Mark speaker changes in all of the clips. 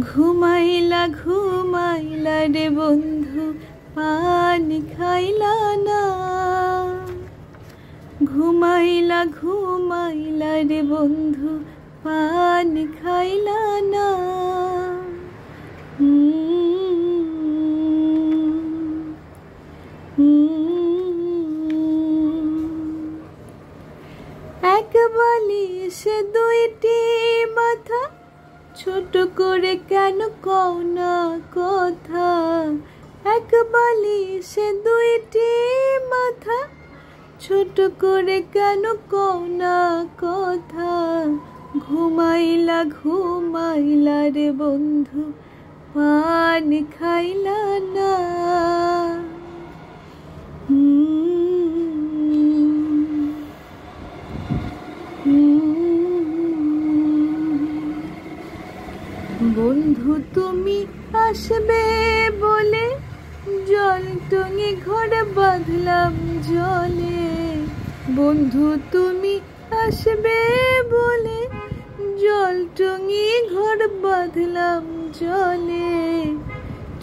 Speaker 1: ঘুমাইলা ঘুমাইলা রে বন্ধু পানি খাইলা না। ঘুমাইলা ঘুমাইলা রে বন্ধু পানি খাইলা না। এক বালিশে দুইটি মাথা, ছোট করে কেন কও না কথা। এক বালিশে দুইটি মাথা, ছোট করে কেন কও না কথা। ঘুমাইলা ঘুমাইলা রে বন্ধু পানি খাইলা না। বন্ধু তুমি আসবে বলে জল টঙে ঘরে বাঁধলাম জলে। বন্ধু তুমি আসবে বলে জল টঙে ঘর বাঁধলাম জলে।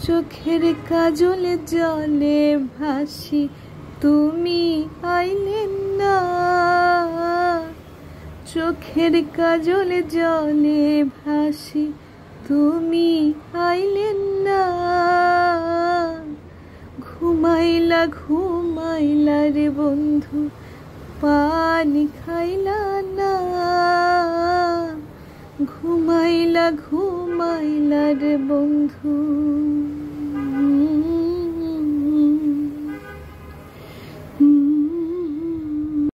Speaker 1: চোখের কাজলে জলে ভাসি তুমি আইলে না। চোখের কাজলে জলে ভাসি তুমি আইলে না। ঘুমাইলা ঘুমাইলা রে বন্ধু পানি খাইলা না। ঘুমাইলা ঘুমাইলা রে বন্ধু।